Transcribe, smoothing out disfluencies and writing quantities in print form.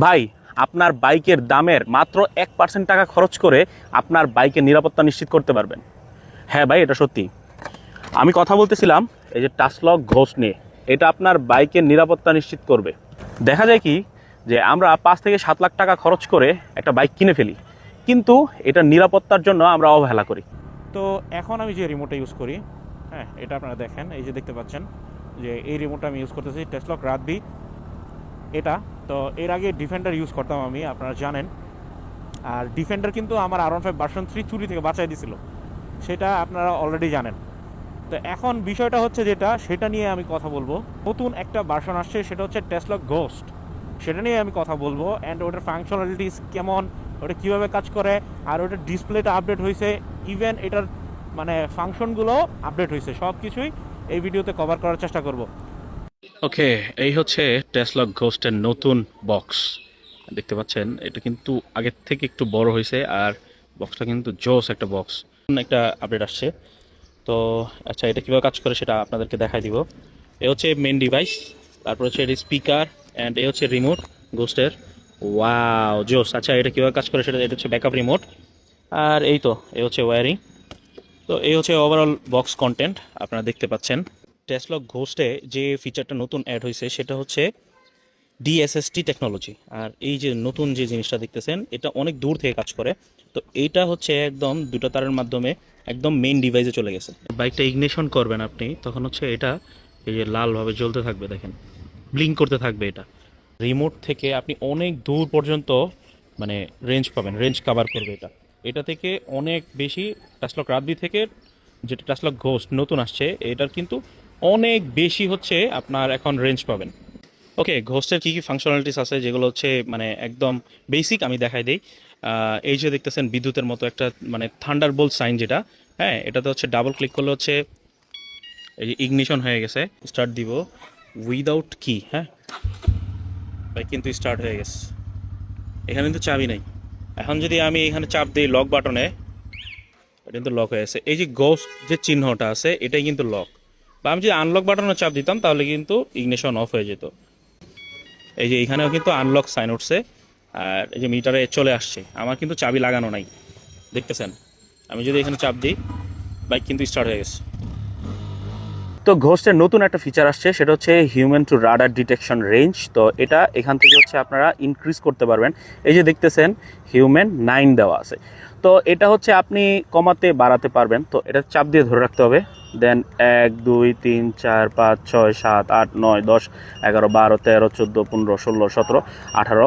ভাই, আপনার বাইকের দামের মাত্র 1% টাকা খরচ করে আপনার বাইকের নিরাপত্তা নিশ্চিত করতে পারবেন। হ্যাঁ ভাই, এটা সত্যি। আমি কথা বলতেছিলাম এই যে টাচলক ঘোস্ট নিয়ে। এটা আপনার বাইকের নিরাপত্তা নিশ্চিত করবে। দেখা যায় কি যে আমরা 5 থেকে 7 লাখ টাকা খরচ করে একটা বাইক কিনে ফেলি, কিন্তু এটা নিরাপত্তার জন্য আমরা অবহেলা করি। তো এখন আমি যে রিমোটটা ইউজ করি, হ্যাঁ, এটা আপনারা দেখেন, এই যে দেখতে পাচ্ছেন যে এই রিমোটটা আমি ইউজ করতেছি টাচলক রাতবি এটা। তো এর আগে ডিফেন্ডার ইউজ করতাম আমি, আপনারা জানেন। আর ডিফেন্ডার কিন্তু আমার R15 ভার্সন 3 চুরি থেকে বাঁচাই দিছিল, সেটা আপনারা অলরেডি জানেন। তো এখন বিষয়টা হচ্ছে যেটা, সেটা নিয়ে আমি কথা বলবো। নতুন একটা ভার্সন আসছে, সেটা হচ্ছে টাচলক ঘোস্ট। সেটা নিয়ে আমি কথা বলবো, অ্যান্ড ওটার ফাংশনালিটিস কেমন, ওটা কীভাবে কাজ করে, আর ওটার ডিসপ্লেটা আপডেট হয়েছে, ইভেন এটার মানে ফাংশনগুলো আপডেট হয়েছে, সব কিছুই এই ভিডিওতে কভার করার চেষ্টা করব। ওকে, এই হচ্ছে টাচলক ঘোস্টের নতুন বক্স। দেখতে পাচ্ছেন এটা কিন্তু আগের থেকে একটু বড় হয়েছে, আর বক্সটা কিন্তু জোস একটা বক্স। একটা আপডেট আসছে। তো আচ্ছা, এটা কীভাবে কাজ করে সেটা আপনাদেরকে দেখাই দিব। এ হচ্ছে মেন ডিভাইস, তারপর হচ্ছে এটা স্পিকার, অ্যান্ড এ হচ্ছে রিমোট ঘোস্টের। ওয়াও, জোস। আচ্ছা, এটা কীভাবে কাজ করে সেটা, এটা হচ্ছে ব্যাকআপ রিমোট। আর এই তো এ হচ্ছে ওয়্যারিং। তো এই হচ্ছে ওভারঅল বক্স কন্টেন্ট আপনারা দেখতে পাচ্ছেন। টাচলক ঘোস্টে যে ফিচারটা নতুন অ্যাড হয়েছে সেটা হচ্ছে DSST টেকনোলজি। আর এই যে নতুন যে জিনিসটা দেখতেছেন, এটা অনেক দূর থেকে কাজ করে। তো এইটা হচ্ছে একদম দুটো তারের মাধ্যমে একদম মেইন ডিভাইসে চলে গেছে। বাইকটা ইগনিশন করবেন আপনি, তখন হচ্ছে এটা এই যে লালভাবে জ্বলতে থাকবে, দেখেন, ব্লিঙ্ক করতে থাকবে। এটা রিমোট থেকে আপনি অনেক দূর পর্যন্ত মানে রেঞ্জ পাবেন, রেঞ্জ কভার করবে এটা। এটা থেকে অনেক বেশি টাচলক রাতবি থেকে, যেটা টাচলক ঘোস্ট নতুন আসছে, এটার কিন্তু অনেক বেশি হচ্ছে আপনার এখন রেঞ্জ পাবেন। ওকে, ঘোস্টের কী কী ফাংশনালিটিস আছে যেগুলো হচ্ছে মানে একদম বেসিক, আমি দেখাই দিই। এই যে দেখতেছেন বিদ্যুতের মতো একটা মানে থান্ডারবোল্ট সাইন, যেটা, হ্যাঁ, এটাতে হচ্ছে ডাবল ক্লিক করলে হচ্ছে এই যে ইগনিশন হয়ে গেছে। স্টার্ট দিব উইদাউট কি, হ্যাঁ ভাই, কিন্তু স্টার্ট হয়ে গেছে। এখানে কিন্তু চাবি নেই। এখন যদি আমি এখানে চাপ দিই লক বাটনে, এটা কিন্তু লক হয়ে গেছে। এই যে ঘোস্ট যে চিহ্নটা আছে, এটাই কিন্তু লক। বা আমি যদি আনলক বাটনে চাপ দিতাম তাহলে কিন্তু ইগনিশন অফ হয়ে যেত। এই যে এখানেও কিন্তু আনলক সাইন উঠছে, আর এই যে মিটারে চলে আসছে। আমার কিন্তু চাবি লাগানো নাই, দেখতেছেন। আমি যদি এখানে চাপ দিই, বাইক কিন্তু স্টার্ট হয়ে গেছে। তো ঘোস্টের নতুন একটা ফিচার আসছে, সেটা হচ্ছে human two radar detection range. তো এটা এখান থেকে হচ্ছে আপনারা ইনক্রিজ করতে পারবেন। এই যে দেখতেছেন হিউম্যান 9 দেওয়া আছে। তো এটা হচ্ছে আপনি কমাতে বাড়াতে পারবেন। তো এটা চাপ দিয়ে ধরে রাখতে হবে। দেন 1 2 3 4 5 6 7 8 9 10 11 12 13 14 15 16 17 18